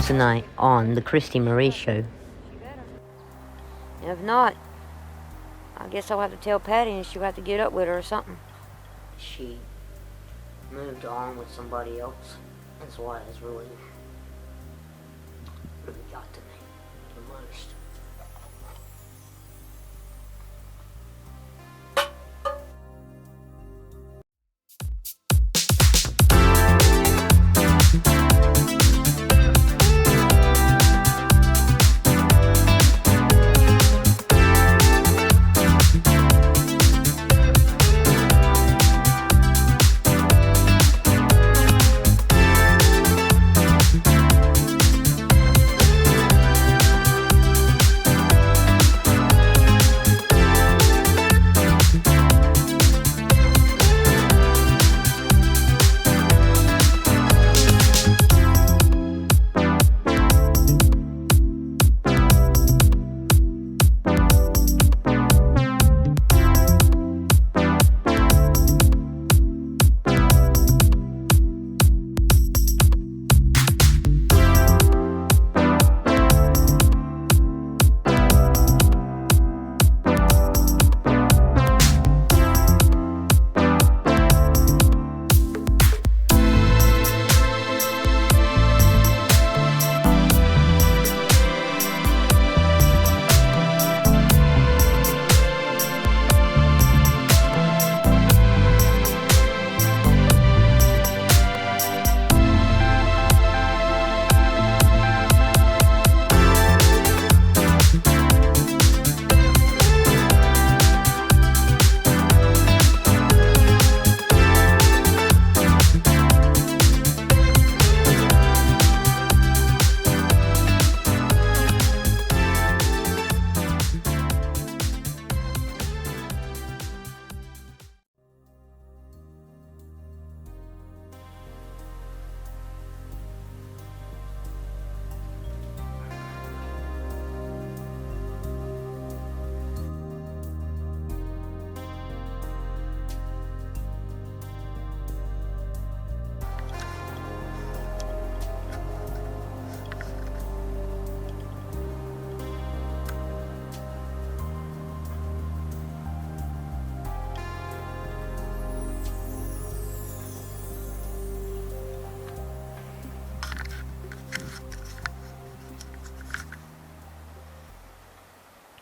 tonight on the Kristy Marie Show. If not, I guess I'll have to tell Patty and she'll have to get up with her or something. She moved on with somebody else. That's why it's really got to me the most.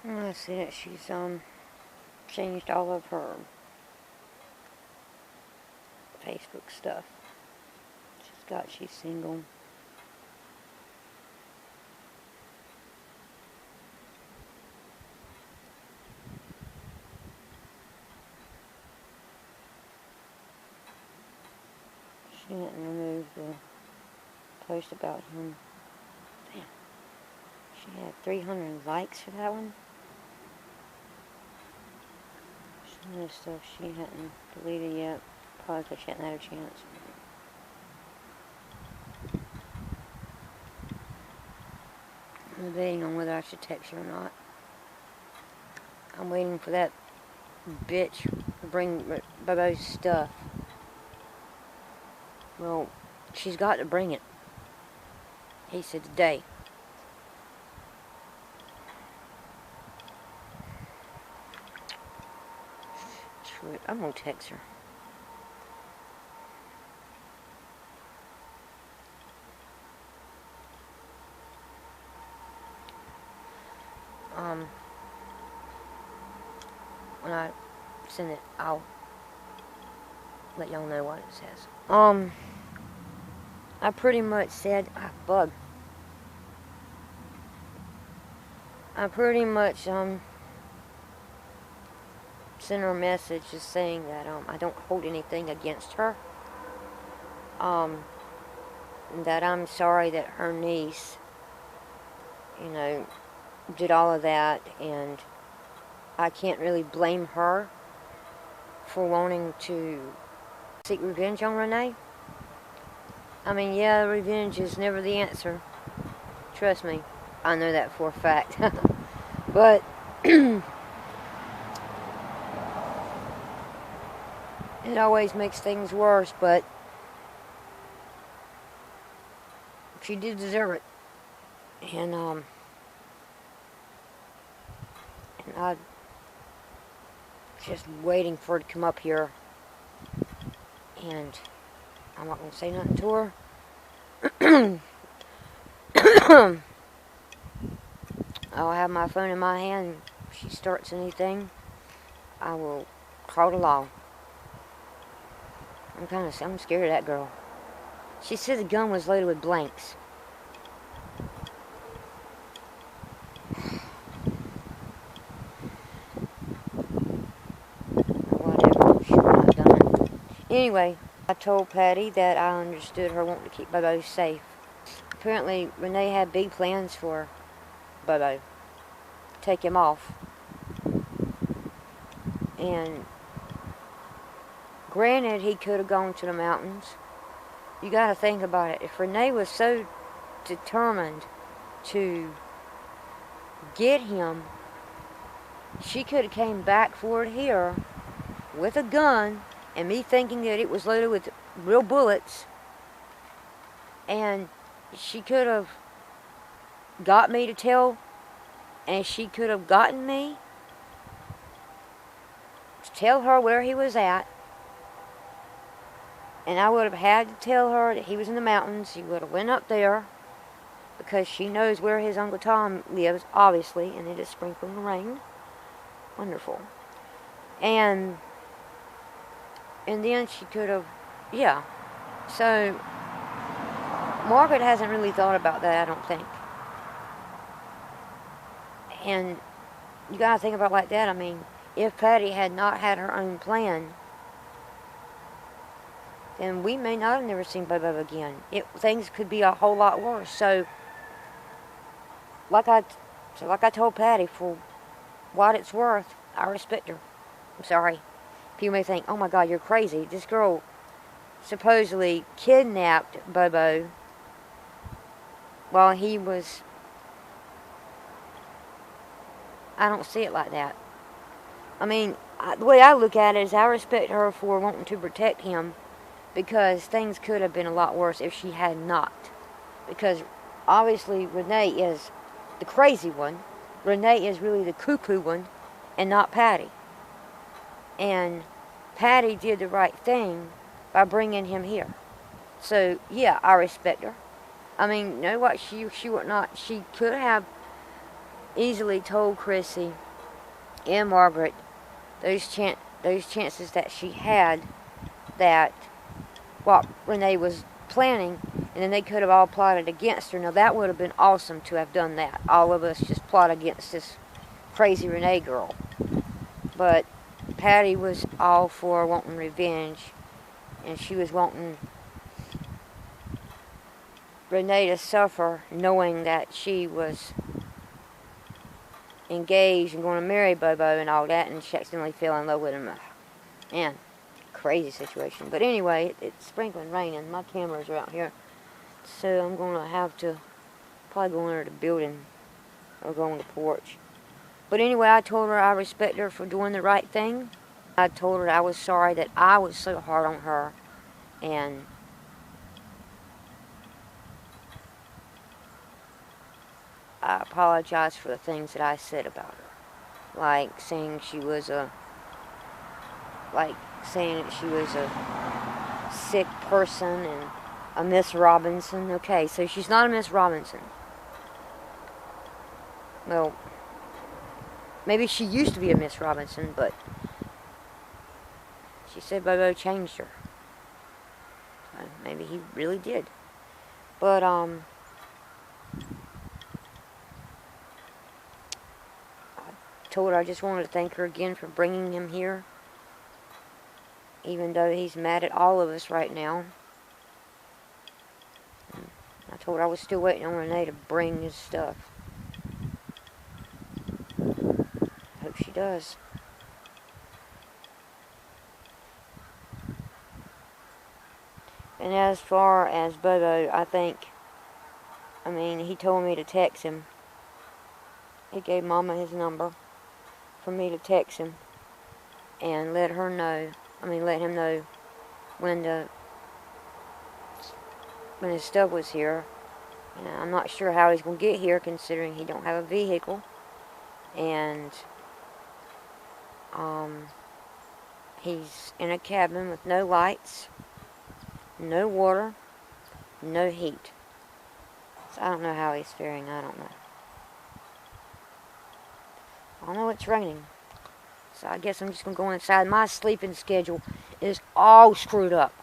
I see that she's changed all of her Facebook stuff. She's single. She didn't remove the post about him. Damn. She had 300 likes for that one. Some of the stuff she hadn't deleted yet. Probably because she hadn't had a chance. I'm debating on whether I should text her or not. I'm waiting for that bitch to bring Bobo's stuff. Well, she's got to bring it. He said today. Screw it. I'm gonna text her. When I send it, I'll let y'all know what it says. I pretty much said, I pretty much, sent her a message just saying that, I don't hold anything against her. That I'm sorry that her niece, did all of that, and I can't really blame her for wanting to seek revenge on Renee. I mean, yeah, revenge is never the answer. Trust me, I know that for a fact. But it always makes things worse, but she did deserve it. And I just waiting for her to come up here, and I'm not gonna say nothing to her. I'll have my phone in my hand. If she starts anything, I will call the law. I'm scared of that girl. She said the gun was loaded with blanks. Whatever, she's not done. Anyway, I told Patty that I understood her wanting to keep Bobo safe. Apparently, Renee had big plans for Bobo. Take him off. And granted, he could have gone to the mountains. You gotta think about it. If Renee was so determined to get him, she could have came back for it here with a gun, and me thinking that it was loaded with real bullets, and she could have got me to tell, and she could have gotten me to tell her where he was at, and I would have had to tell her that he was in the mountains. She would have went up there, because she knows where his Uncle Tom lives, obviously, and it is sprinkling rain. Wonderful. And then she could have, yeah. So, Margaret hasn't really thought about that, I don't think. And you gotta think about it like that. I mean, if Patty had not had her own plan, then we may not have never seen Bobo again. Things could be a whole lot worse. So, like I told Patty, for what it's worth, I respect her. I'm sorry. People may think, oh my God, you're crazy. This girl supposedly kidnapped Bobo while he was... I don't see it like that. I mean, the way I look at it is I respect her for wanting to protect him, because things could have been a lot worse if she had not. Because obviously Renee is the crazy one. Renee is really the cuckoo one, and not Patty. And Patty did the right thing by bringing him here. So yeah, I respect her. I mean, you know what? She would not. She could have easily told Chrissy and Margaret those chances that she had, that what Renee was planning, and then they could have all plotted against her. Now that would have been awesome to have done that. All of us just plot against this crazy Renee girl. But Patty was all for wanting revenge, and she was wanting Renee to suffer, knowing that she was engaged and going to marry Bobo and all that, and she accidentally fell in love with him. Man, crazy situation. But anyway, it's sprinkling rain, and my cameras are out here, so I'm going to have to probably go under the building or go on the porch. But anyway, I told her I respect her for doing the right thing. I told her I was sorry that I was so hard on her, and I apologize for the things that I said about her. Like saying that she was a sick person and a Miss Robinson. Okay, so she's not a Miss Robinson. Well, maybe she used to be a Miss Robinson, but she said Bobo changed her. So maybe he really did. But, I told her I just wanted to thank her again for bringing him here, even though he's mad at all of us right now. I told her I was still waiting on Renee to bring his stuff. Hope she does. And as far as Bobo, I mean, he told me to text him. He gave Mama his number for me to text him and let him know when his stuff was here, And I'm not sure how he's going to get here, considering he don't have a vehicle. And he's in a cabin with no lights, no water, no heat. So I don't know how he's faring. I don't know. I know it's raining. So I guess I'm just going to go inside. My sleeping schedule is all screwed up.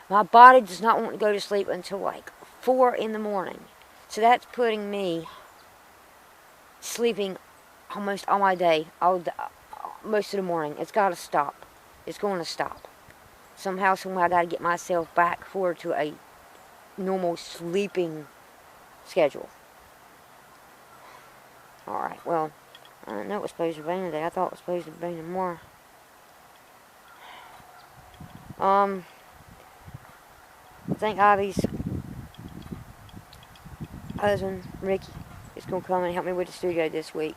My body does not want to go to sleep until like 4 in the morning. So that's putting me sleeping almost all my day, most of the morning. It's got to stop. It's going to stop. Somehow, somewhere, I got to get myself back forward to a normal sleeping schedule. Alright, well, I didn't know it was supposed to rain today. I thought it was supposed to rain more. I think Ivy's husband, Ricky, is going to come and help me with the studio this week.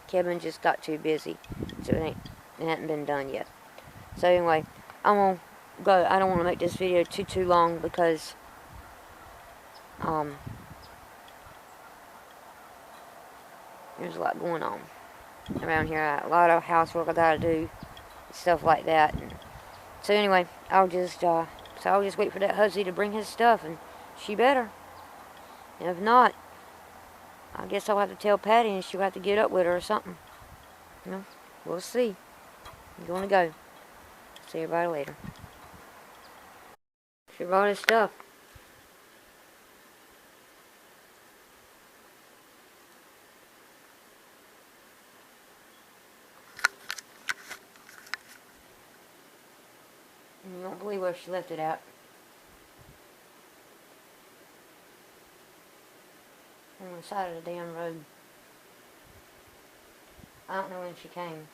Kevin just got too busy, so it hasn't been done yet. So anyway, I'm going to go. I don't want to make this video too long because there's a lot going on around here. A lot of housework I got to do, stuff like that. And so anyway, I'll just wait for that hussy to bring his stuff, and she better. And if not, I guess I'll have to tell Patty, and she'll have to get up with her or something. You know, we'll see. I'm going to go. See everybody later. She brought his stuff. You don't believe where she left it at. On the side of the damn road. I don't know when she came.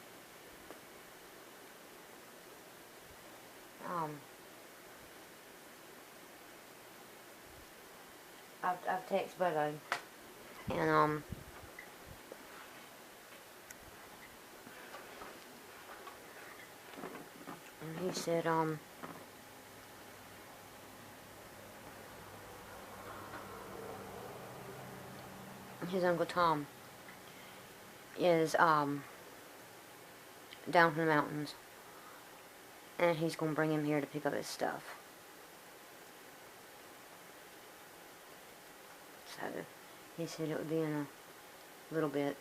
I've texted Bobo, and he said his Uncle Tom is down from the mountains, and he's gonna bring him here to pick up his stuff. So he said it would be in a little bit.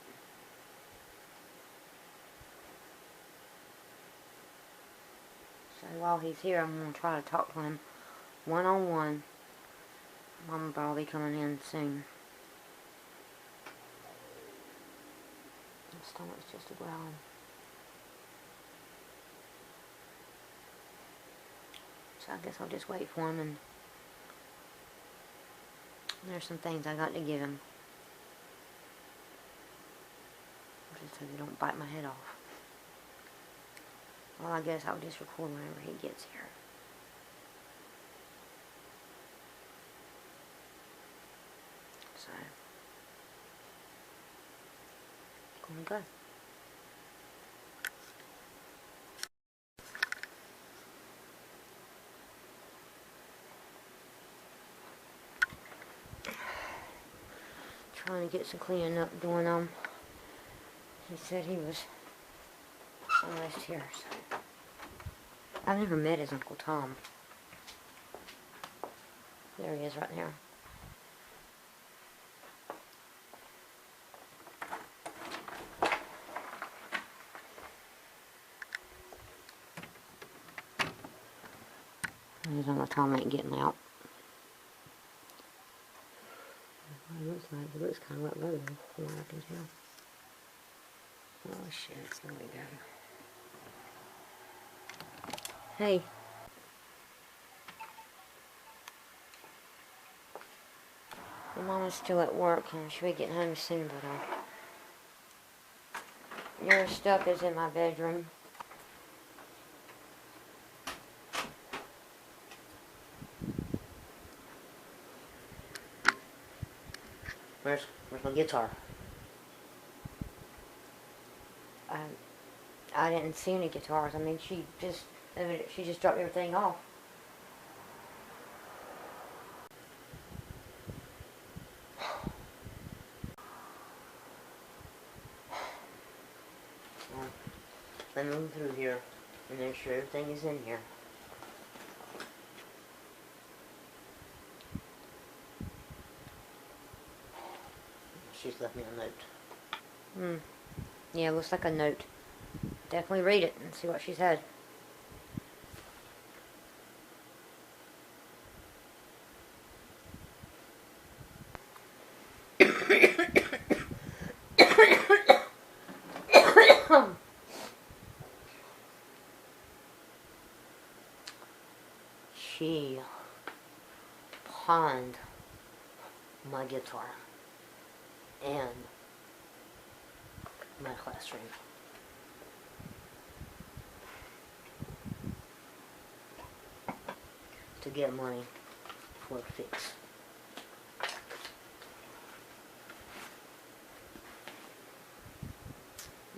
So while he's here, I'm gonna try to talk to him one-on-one. Mama will probably be coming in soon. My stomach's just a growling. So I guess I'll just wait for him, and there's some things I got to give him. Just so they don't bite my head off. Well, I guess I'll just record whenever he gets here. So, gonna go. Trying to get some cleaning up going on. He said he was almost here, so. I've never met his Uncle Tom. There he is right there. His Uncle Tom ain't getting out. It looks like it looks kind of like Bobo, from what I can tell. Oh shit, there we go. Hey. Your mama's still at work and she'll be getting home soon, but your stuff is in my bedroom. Where's my guitar? I didn't see any guitars. I mean, she just dropped everything off. Let me move through here and make sure everything is in here. She's left me a note. Yeah, looks like a note. Definitely read it and see what she said. She pawned my guitar and my classroom. To get money for a fix.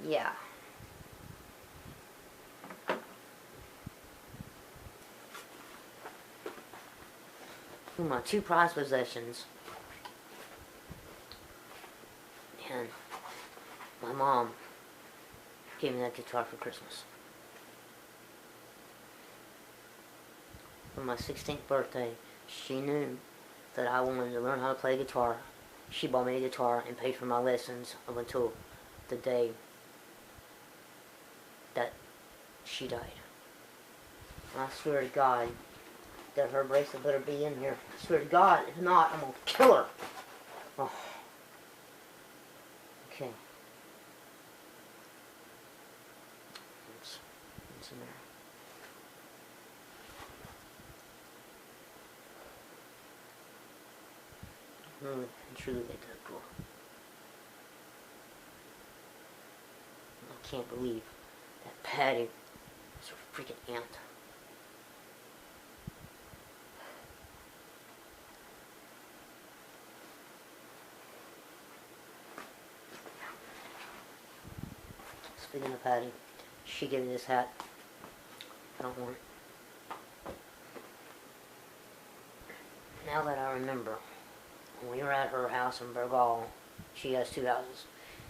Yeah. My two prized possessions. And my mom gave me that guitar for Christmas. For my 16th birthday, she knew that I wanted to learn how to play guitar. She bought me a guitar and paid for my lessons up until the day that she died. And I swear to God that her bracelet better be in here. I swear to God, if not, I'm gonna kill her. Oh. Okay. What's in there? Really and truly they did cool. I can't believe that Patty is her freaking aunt. Speaking of Patty, she gave me this hat. I don't want it. Now that I remember, when we were at her house in Burgal, she has two houses.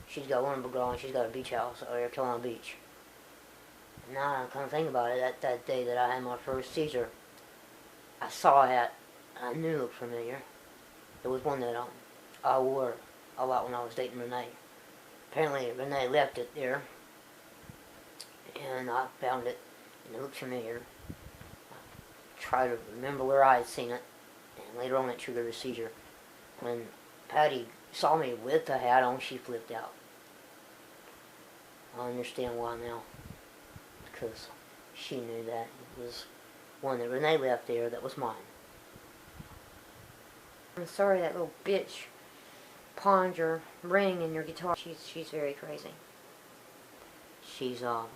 She's got one in Burgal and she's got a beach house over at Carolina Beach. And now I kind of think about it, that day that I had my first seizure, I saw a hat. I knew it looked familiar. It was one that I wore a lot when I was dating Renee. Apparently Renee left it there, and I found it, and it looked familiar. I tried to remember where I had seen it, and later on it triggered a seizure. When Patty saw me with the hat on, she flipped out. I understand why now, because she knew that it was one that Renee left there that was mine. I'm sorry that little bitch pawned your ring and your guitar. She's very crazy. She's no,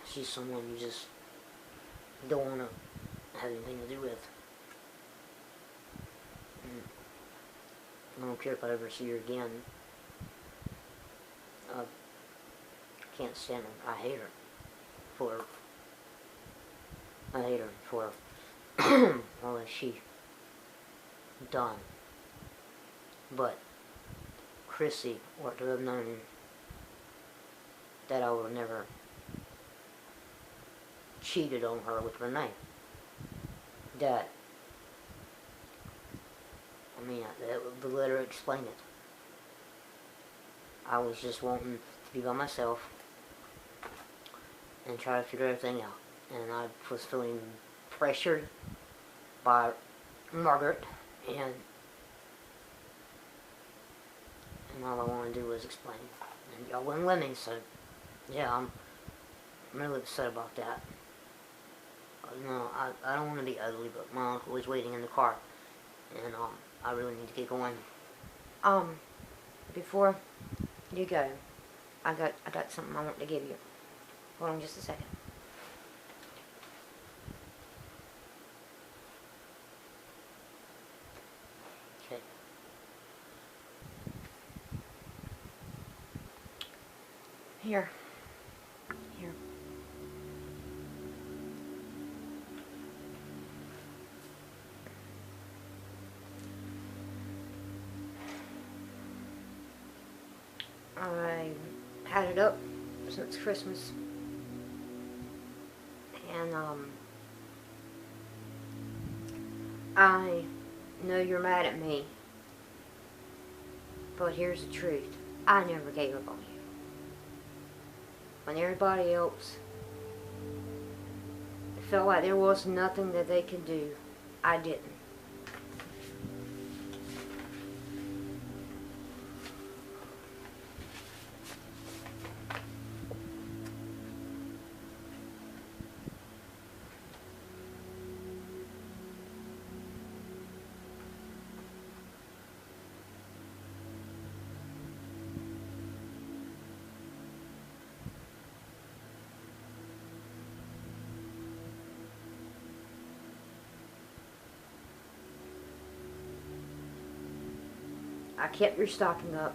she's someone you just don't want to have anything to do with. And I don't care if I ever see her again. I can't stand her. I hate her for all that she done. But Kristy ought to have known that I would have never cheated on her with Renee. That, I mean, the letter explained it. I was just wanting to be by myself and try to figure everything out. And I was feeling pressured by Margaret, and all I wanted to do was explain. And y'all wouldn't let me, so yeah, I'm really upset about that. No, I don't want to be ugly, but my uncle was waiting in the car, and I really need to get going. Before you go, I got something I want to give you. Hold on just a second. Okay. Here. I had it up since Christmas. And, I know you're mad at me. But here's the truth. I never gave up on you. When everybody else felt like there was nothing that they could do, I didn't. I kept your stocking up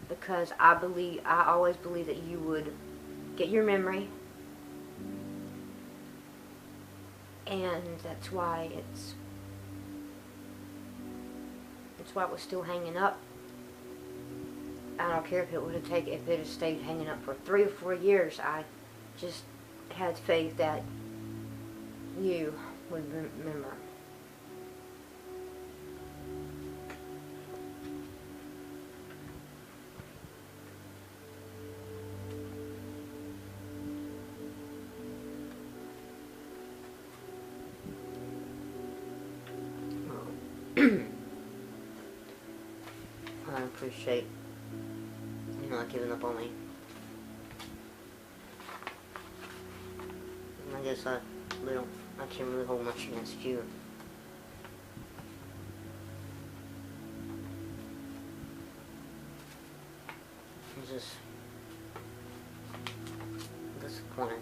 because I always believed that you would get your memory, and that's why it was still hanging up. I don't care if it had stayed hanging up for 3 or 4 years. I just had faith that you would remember. I appreciate you not giving up on me. I guess I can't really hold much against you. I'm just disappointed.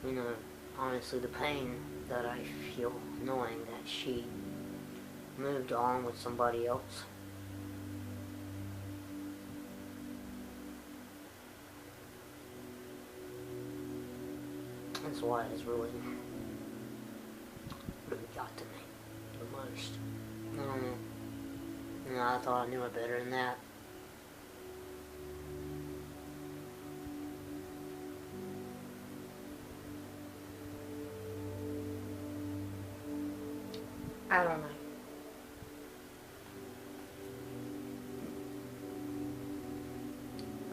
You know, honestly, the pain that I feel knowing that she moved on with somebody else. That's why it's really got to me the most. You know, I thought I knew it better than that. I don't know.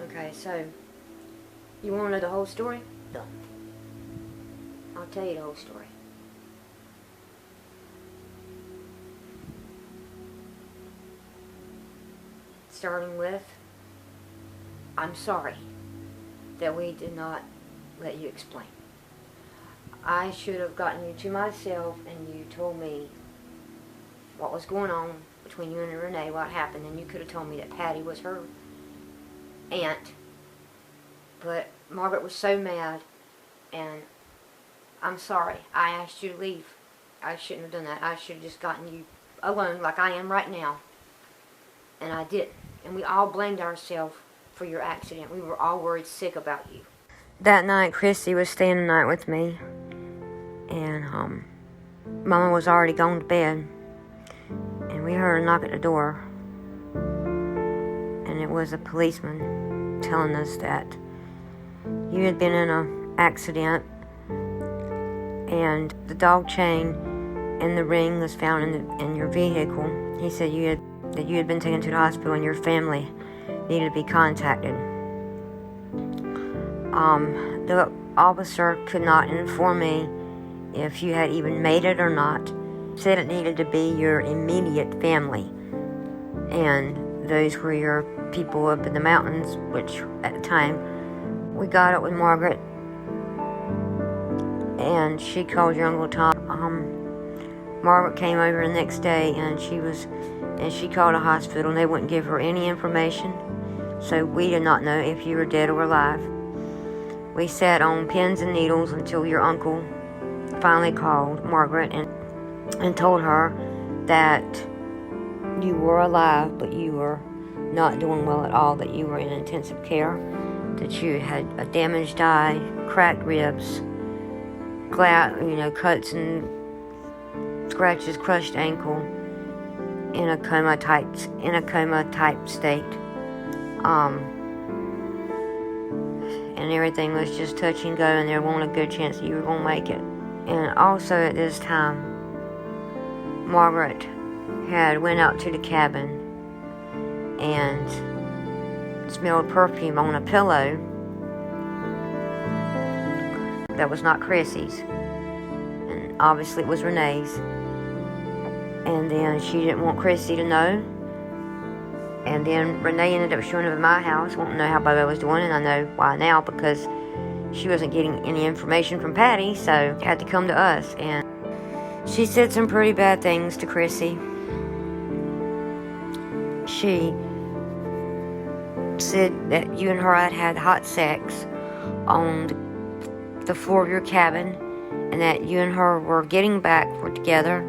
Okay, so you want to know the whole story? No. I'll tell you the whole story. Starting with, I'm sorry that we did not let you explain. I should have gotten you to myself and you told me what was going on between you and Renee, what happened, and you could have told me that Patty was her aunt. But Margaret was so mad, and I'm sorry. I asked you to leave. I shouldn't have done that. I should have just gotten you alone like I am right now. And I didn't. And we all blamed ourselves for your accident. We were all worried sick about you. That night, Kristy was staying the night with me. And Mama was already gone to bed. And we heard a knock at the door. And it was a policeman telling us that you had been in an accident. And the dog chain and the ring was found in your vehicle. He said you had been taken to the hospital and your family needed to be contacted. The officer could not inform me if you had even made it or not. Said it needed to be your immediate family, and those were your people up in the mountains, which at the time we got it with Margaret, and she called your Uncle Tom. Margaret came over the next day, and she called a hospital, and they wouldn't give her any information, so we did not know if you were dead or alive. We sat on pins and needles until your uncle finally called Margaret and told her that you were alive, but you were not doing well at all, that you were in intensive care, that you had a damaged eye, cracked ribs, cuts and scratched his crushed ankle in a coma type state. And everything was just touch and go, and there wasn't a good chance that you were going to make it. And also at this time, Margaret had went out to the cabin and smelled perfume on a pillow that was not Krissy's, and obviously it was Renee's. And then she didn't want Kristy to know. And then Renee ended up showing up at my house, wanting to know how Bobo was doing, and I know why now, because she wasn't getting any information from Patty, so had to come to us. And she said some pretty bad things to Kristy. She said that you and her had hot sex on the floor of your cabin, and that you and her were getting back together,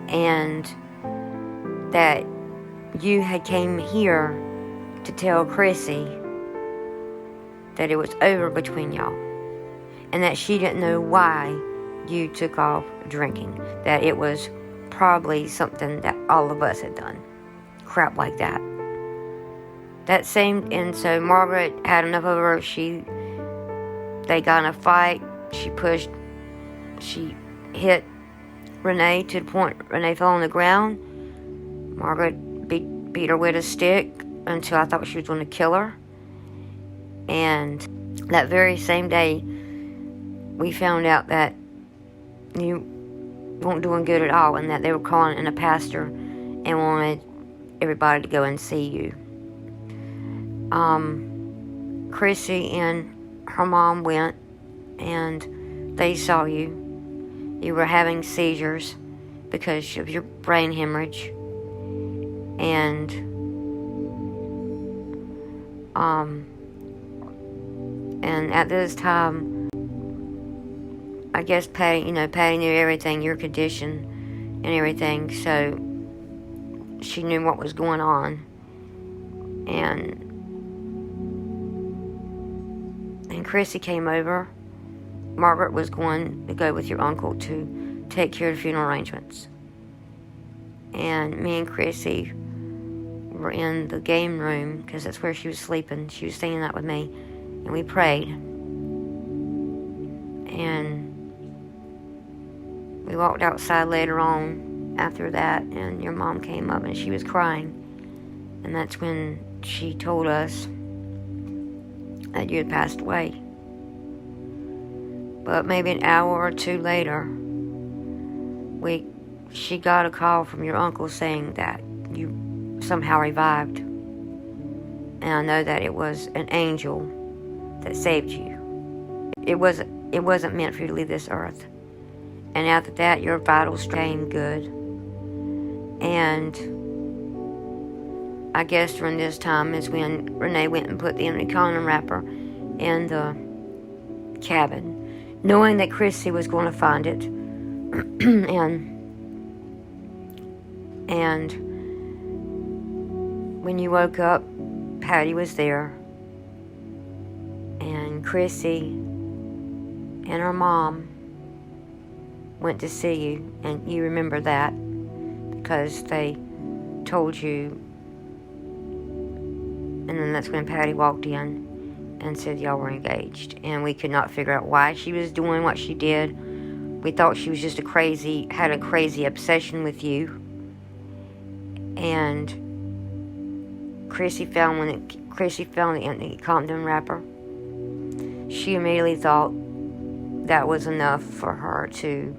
and that you had came here to tell Kristy that it was over between y'all, and that she didn't know why you took off drinking, that it was probably something that all of us had done, crap like that. And so Margaret had enough of her. They got in a fight. She hit Renee to the point Renee fell on the ground. Margaret beat her with a stick until I thought she was going to kill her. And that very same day, we found out that you weren't doing good at all, and that they were calling in a pastor and wanted everybody to go and see you. Kristy and her mom went, and they saw you. You were having seizures because of your brain hemorrhage. And at this time, I guess Patty knew everything, your condition and everything, so she knew what was going on. And Kristy came over. Margaret was going to go with your uncle to take care of the funeral arrangements. And me and Kristy were in the game room, because that's where she was sleeping. She was staying out with me, and we prayed. And we walked outside later on after that, and your mom came up and she was crying. And that's when she told us that you had passed away. But maybe an hour or two later, she got a call from your uncle saying that you somehow revived. And I know that it was an angel that saved you. It wasn't meant for you to leave this earth. And after that, your vitals became good. And I guess during this time is when Renee went and put the empty condom wrapper in the cabin, knowing that Kristy was going to find it. and when you woke up, Patty was there, and Kristy and her mom went to see you, and you remember that because they told you. And then that's when Patty walked in and said y'all were engaged, and we could not figure out why she was doing what she did. We thought she was just had a crazy obsession with you. And Kristy found the empty condom wrapper, she immediately thought that was enough for her to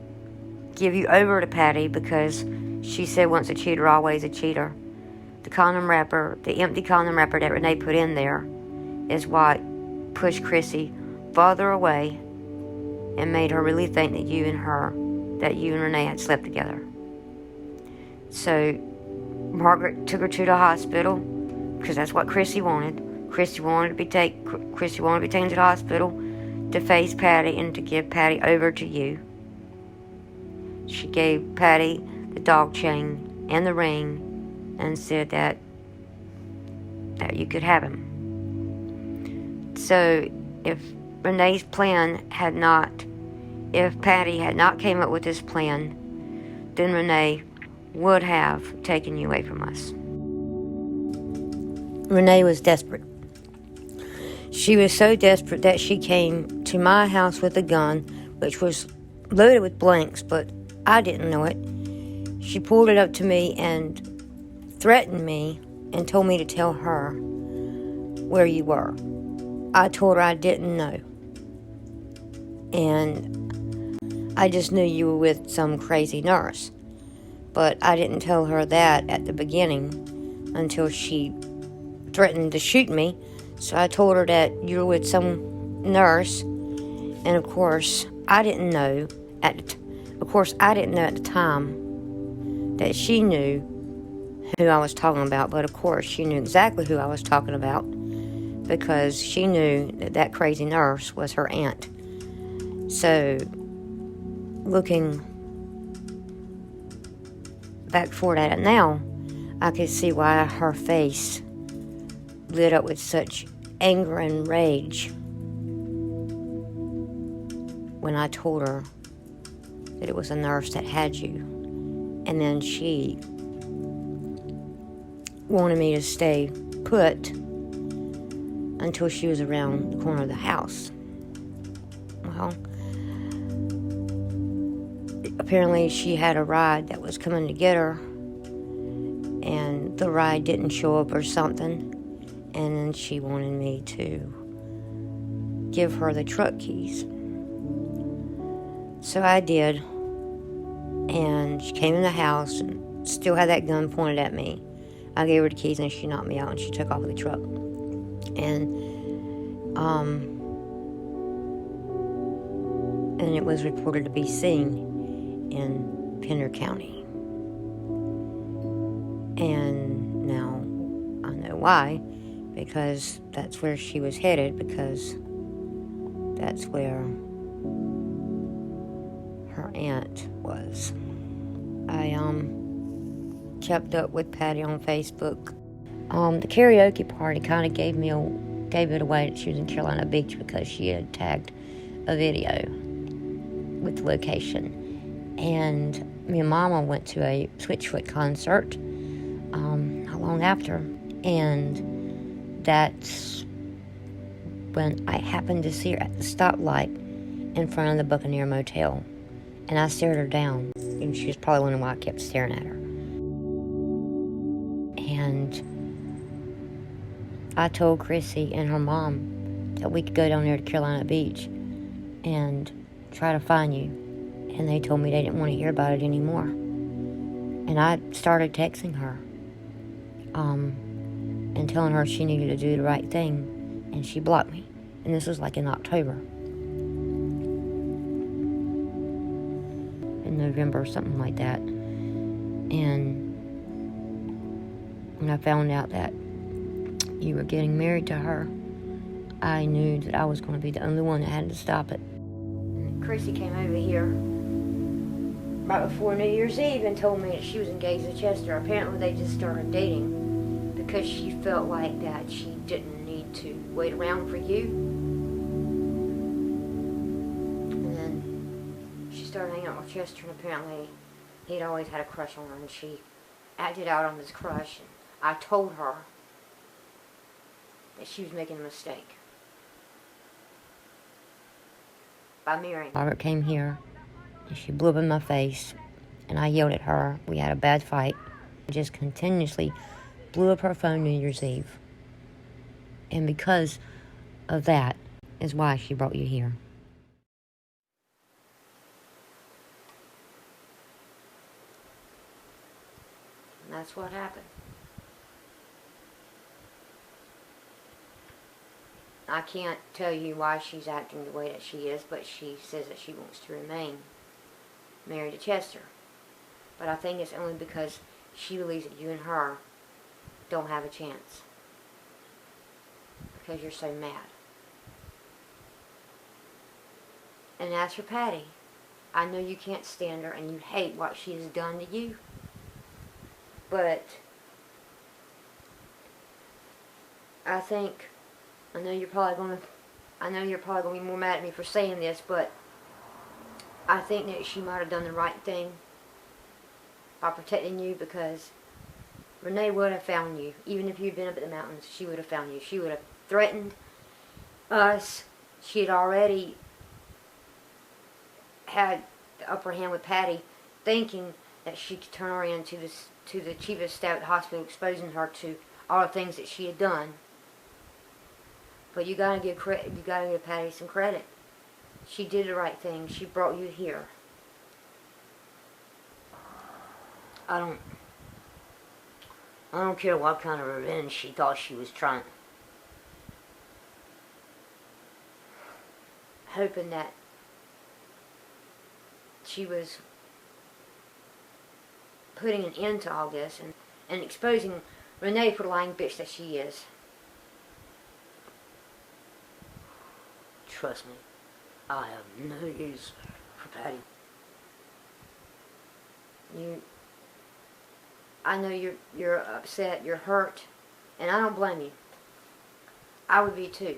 give you over to Patty, because she said once a cheater, always a cheater. The empty condom wrapper that Renee put in there is what pushed Kristy farther away and made her really think that you and Renee had slept together. So Margaret took her to the hospital, because that's what Kristy wanted. Kristy wanted to be taken to the hospital to face Patty and to give Patty over to you. She gave Patty the dog chain and the ring and said that you could have him. So if Patty had not came up with this plan then Renee would have taken you away from us. Renee was desperate. She was so desperate that she came to my house with a gun, which was loaded with blanks, but I didn't know it. She pulled it up to me and threatened me and told me to tell her where you were. I told her I didn't know. And I just knew you were with some crazy nurse. But I didn't tell her that at the beginning until she threatened to shoot me. So I told her that you were with some nurse. And of course, I didn't know at the time that she knew who I was talking about. But of course, she knew exactly who I was talking about, because she knew that crazy nurse was her aunt. So, looking back forward at it now, I could see why her face lit up with such anger and rage when I told her that it was a nurse that had you. And then she wanted me to stay put until she was around the corner of the house. Well, apparently she had a ride that was coming to get her, and the ride didn't show up or something, and then she wanted me to give her the truck keys. So I did, and she came in the house and still had that gun pointed at me. I gave her the keys and she knocked me out and she took off with the truck. And it was reported to be seen in Pender County. And now I know why, because that's where she was headed, because that's where her aunt was. I kept up with Patty on Facebook. The karaoke party kind of gave it away that she was in Carolina Beach, because she had tagged a video with the location. And me and Mama went to a Switchfoot concert not long after, and that's when I happened to see her at the stoplight in front of the Buccaneer Motel, and I stared her down, and she was probably wondering why I kept staring at her. And I told Chrissy and her mom that we could go down there to Carolina Beach and try to find you. And they told me they didn't want to hear about it anymore. And I started texting her and telling her she needed to do the right thing. And she blocked me. And this was like in October. In November or something like that. And when I found out that you were getting married to her, I knew that I was going to be the only one that had to stop it. And Chrissy came over here right before New Year's Eve and told me that she was engaged to Chester. Apparently they just started dating because she felt like that she didn't need to wait around for you. And then she started hanging out with Chester, and apparently he'd always had a crush on her, and she acted out on this crush. And I told her that she was making a mistake by marrying. Robert came here, and she blew up in my face, and I yelled at her. We had a bad fight. I just continuously blew up her phone New Year's Eve. And because of that is why she brought you here. And that's what happened. I can't tell you why she's acting the way that she is, but she says that she wants to remain married to Chester. But I think it's only because she believes that you and her don't have a chance. Because you're so mad. And as for Patty, I know you can't stand her and you hate what she has done to you. But I know you're probably gonna be more mad at me for saying this, but I think that she might have done the right thing by protecting you, because Renee would have found you. Even if you'd been up at the mountains, she would have found you. She would have threatened us. She had already had the upper hand with Patty, thinking that she could turn her in to the chief of staff at the hospital, exposing her to all the things that she had done. But you gotta give Patty some credit. She did the right thing. She brought you here. I don't care what kind of revenge she thought she was trying. Hoping that she was putting an end to all this and exposing Renee for the lying bitch that she is. Trust me, I have no use for Patty. I know you're upset, you're hurt, and I don't blame you. I would be too.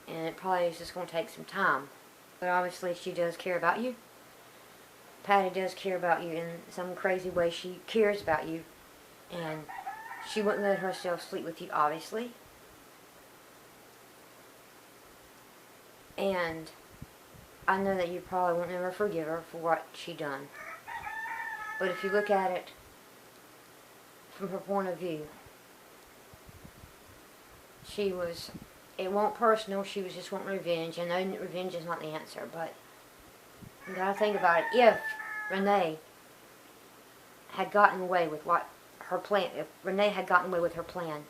And it probably is just going to take some time. But obviously she does care about you. Patty does care about you in some crazy way. She cares about you. And she wouldn't let herself sleep with you, obviously. And I know that you probably won't ever forgive her for what she done. But if you look at it from her point of view, it wasn't personal, she was just wanting revenge. I know revenge is not the answer, but you gotta think about it. If Renee had gotten away with if Renee had gotten away with her plan,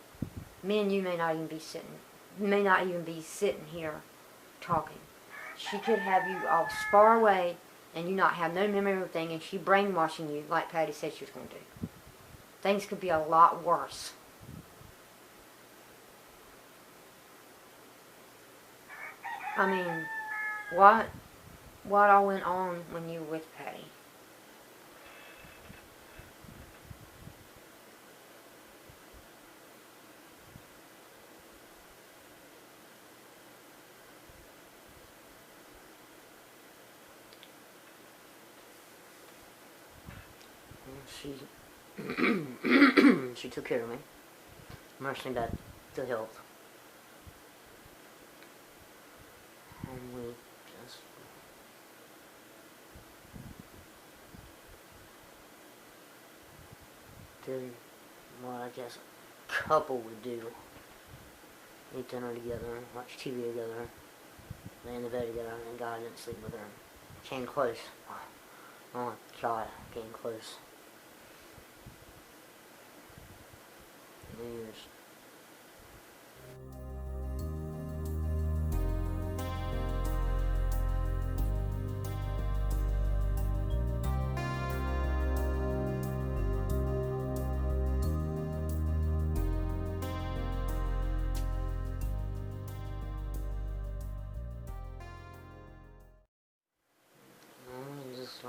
me and you may not even be sitting here talking. She could have you all far away and you not have no memory of everything, and she brainwashing you like Patty said she was going to do. Things could be a lot worse. I mean, what all went on when you were with Patty? She took care of me, nursed me back to health, and we just did what I guess a couple would do: eat dinner together, watch TV together, lay in the bed together, and God, I didn't sleep with her. Came close. Oh my God, came close. Years. Just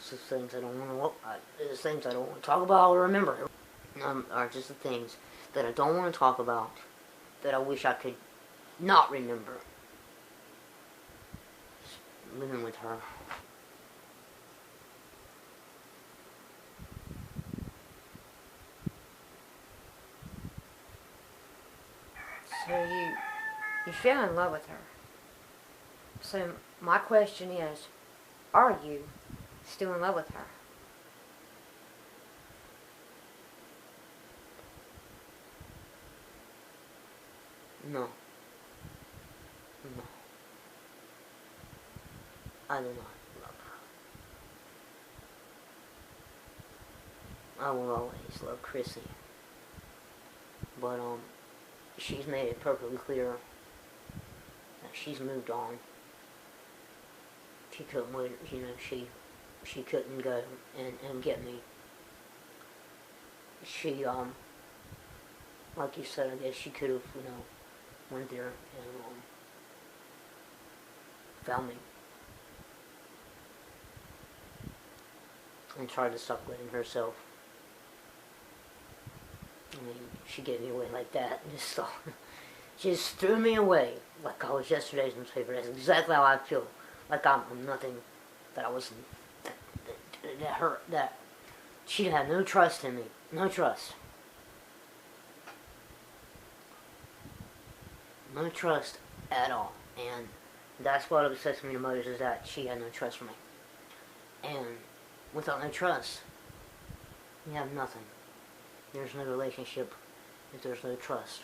it's just things I don't want to. It's things I don't want to talk about or remember. Are just the things that I don't want to talk about, that I wish I could not remember. Just living with her. So you fell in love with her. So my question is, are you still in love with her? No. No. I do not love her. I will always love Kristy. But, she's made it perfectly clear that she's moved on. She couldn't wait, she couldn't go and get me. She, like you said, I guess she could have, went there and, found me. And tried to stop letting herself. I mean, she gave me away like that. And just thought, just threw me away like I was yesterday's newspaper. That's exactly how I feel. Like I'm nothing. That I was. That she had no trust in me. No trust. No trust at all. And that's what upsets me the most, is that she had no trust for me. And without no trust, you have nothing. There's no relationship if there's no trust.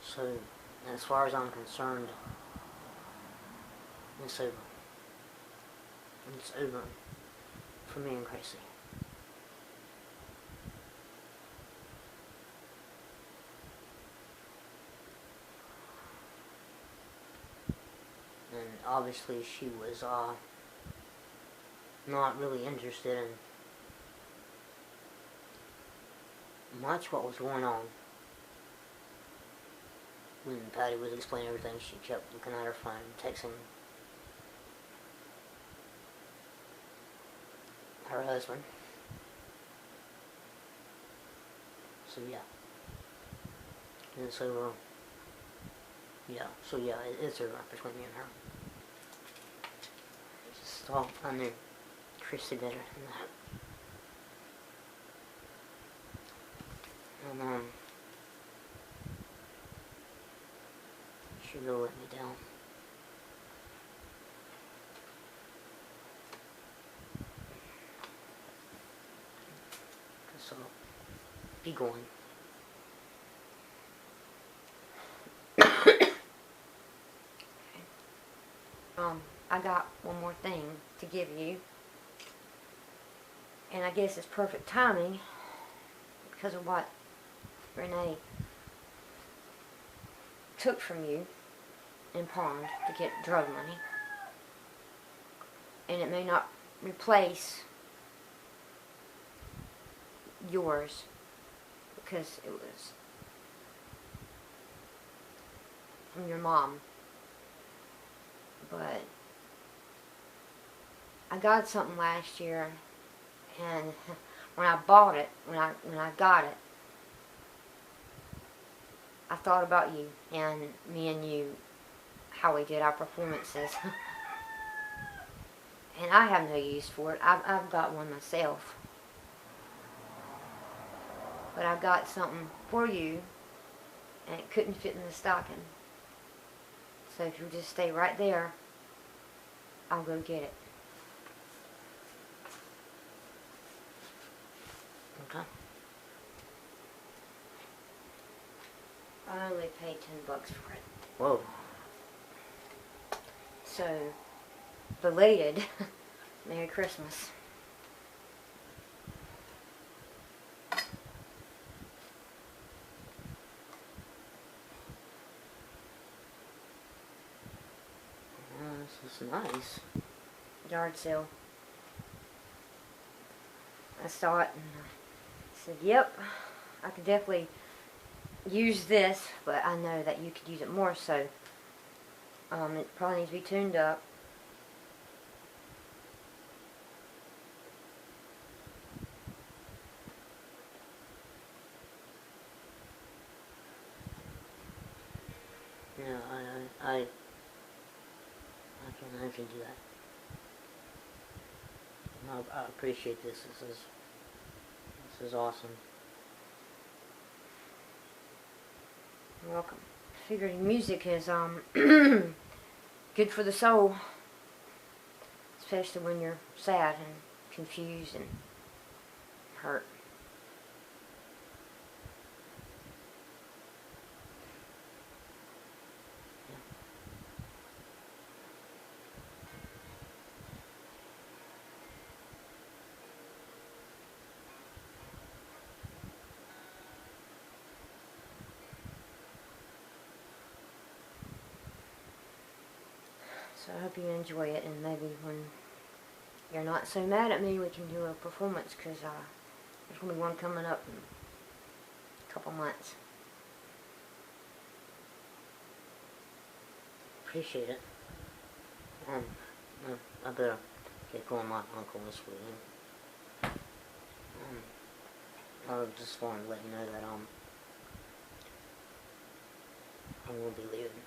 So, as far as I'm concerned, it's over. It's over for me and Kristy. And obviously she was not really interested in much what was going on. When Patty was explaining everything, she kept looking at her phone, texting her husband. So yeah. And so, yeah. So yeah, it's over between me and her. Just thought I knew Kristy better than that. And she really let me down. So, be going. I got one more thing to give you, and I guess it's perfect timing because of what Renee took from you and pawned to get drug money. And it may not replace yours because it was from your mom. But I got something last year, and when I bought it, when I got it, I thought about you and me and you, how we did our performances. And I have no use for it. I've got one myself. But I got something for you, and it couldn't fit in the stocking. So if you'll just stay right there, I'll go get it. Okay. I only paid $10 for it. Whoa. So, belated Merry Christmas. This is nice. Yard sale. I saw it and I said, yep, I could definitely use this, but I know that you could use it more, so it probably needs to be tuned up. Yeah, I can do that. I appreciate this. This is awesome. You're welcome. Figured music is good for the soul, especially when you're sad and confused and hurt. So I hope you enjoy it, and maybe when you're not so mad at me, we can do a performance, because there's going to be one coming up in a couple months. Appreciate it. I better get going. My uncle this week. I just wanted to let you know that I will be leaving.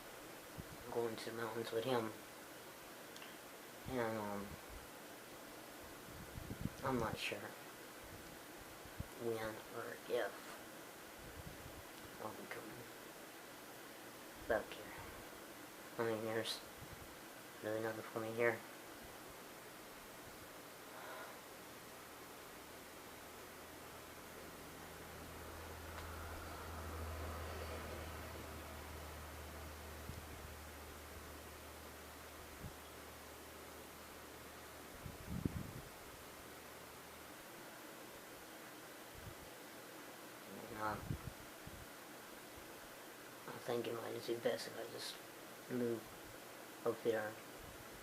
I'm going to the mountains with him. And, I'm not sure when or if I'll be coming back here. I mean, there's really nothing for me here. I think it might just be best if I just move up there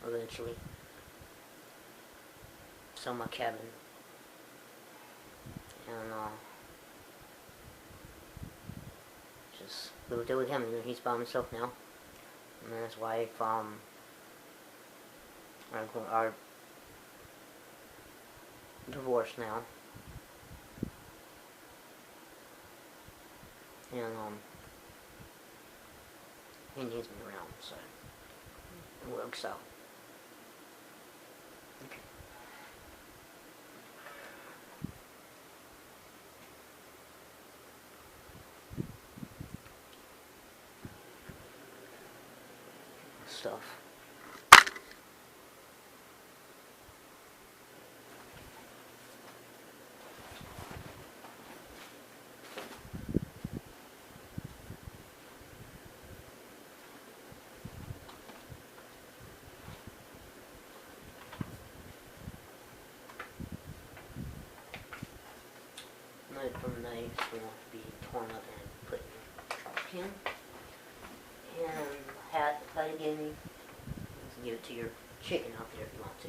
eventually. Sell my cabin. And just move there with him. You know, he's by himself now. And his wife, are divorced now. And he needs me around, so it works out. Okay. Stuff. From the knives will to be torn up and put in the trash can. And the hat that Patty gave me, you can give it to your chicken out there if you want to.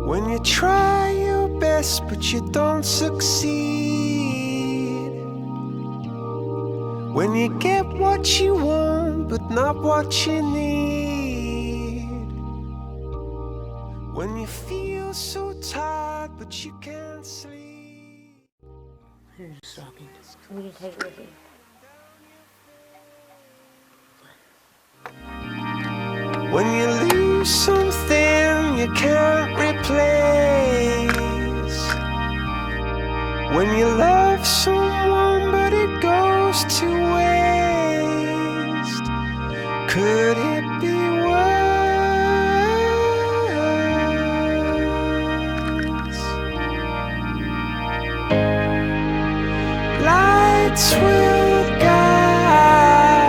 When you try your best but you don't succeed, when you get what you want but not what you need, when you feel so tired but you can't sleep. Here's a stocking. Will you take it with you? When you lose something you can't replace, when you love someone but it goes to waste, could it be worse? Lights will guide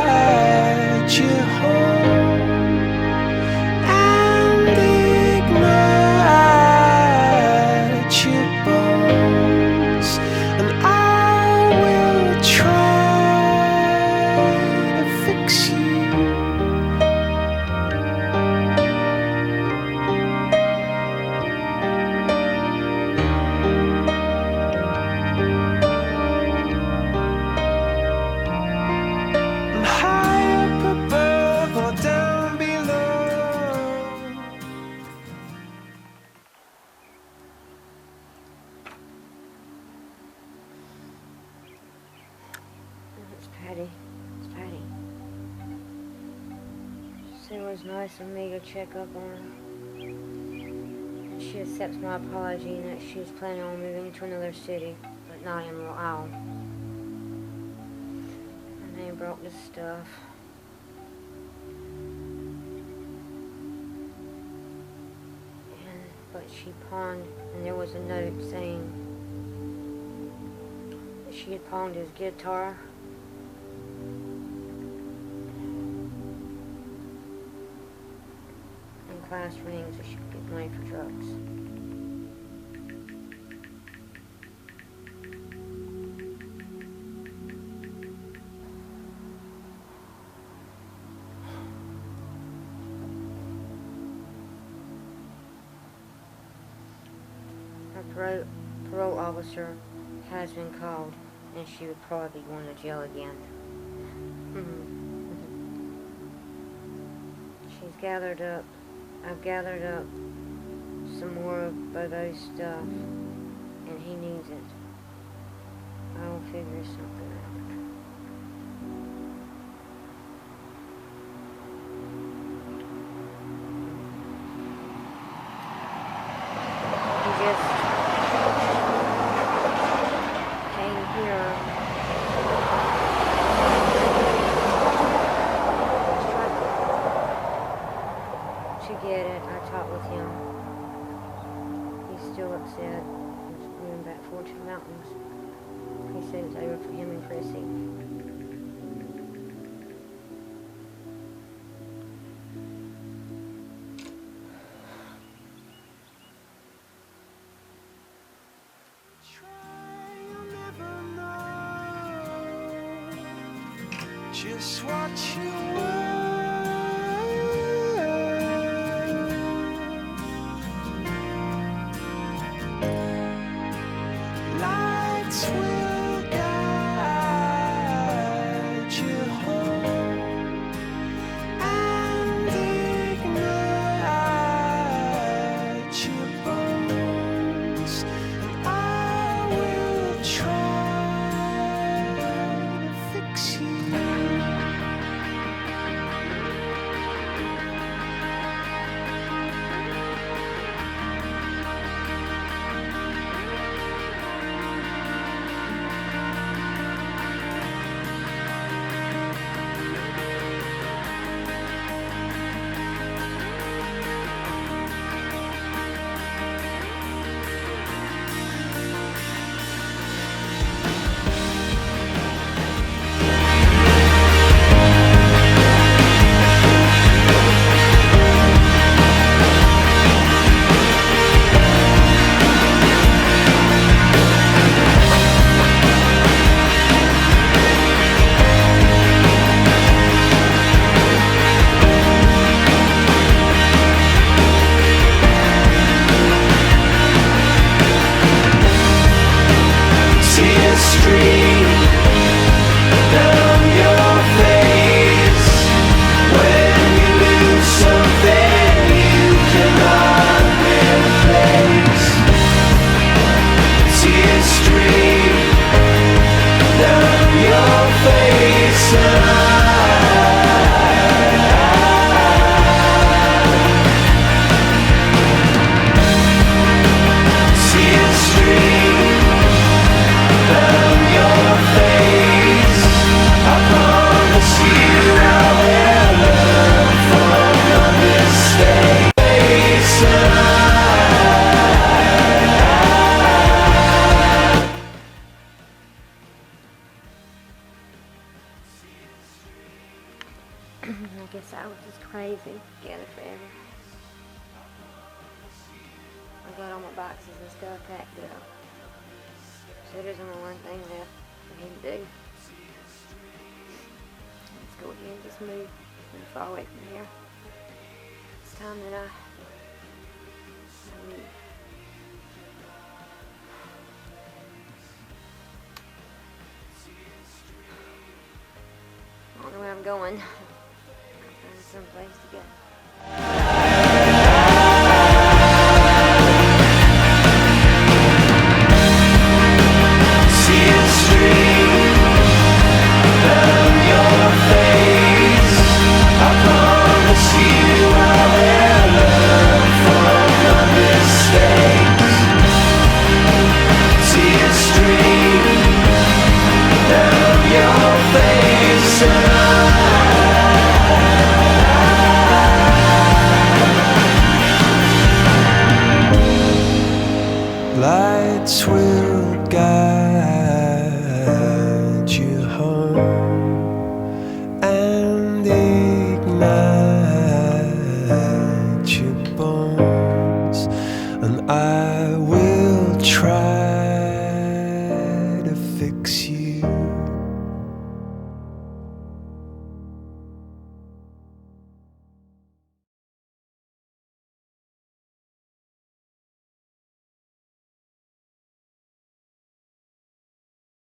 you home and ignite your bones, and I will try to fix you. I'm high up above or down below. It's Patty. It's Patty. She said it was nice of me to check up on her. And she accepts my apology and that she's planning on moving to another city, but not in Ohio. And they brought this stuff. But she pawned, and there was a note saying that she had pawned his guitar. And class rings so she could get money for drugs. parole officer has been called, and she would probably be going to jail again. I've gathered up some more of Bobo's stuff, and he needs it. I'll figure something out. He just came here. To get it. I talked with him. He's still upset. He's moving back forward to the mountains. He said it's over for him and Chrissy. Just what you want. Lights will guide you home and ignite your bones, and I will try to fix you. I guess I was just crazy together forever. I got all my boxes and stuff packed up. So there's only one thing left for me to do. Let's go ahead and just move and far away from here. It's time that I move. I don't know where I'm going. I'll find some place to go. Lights will guide you home and ignite your bones, and I will try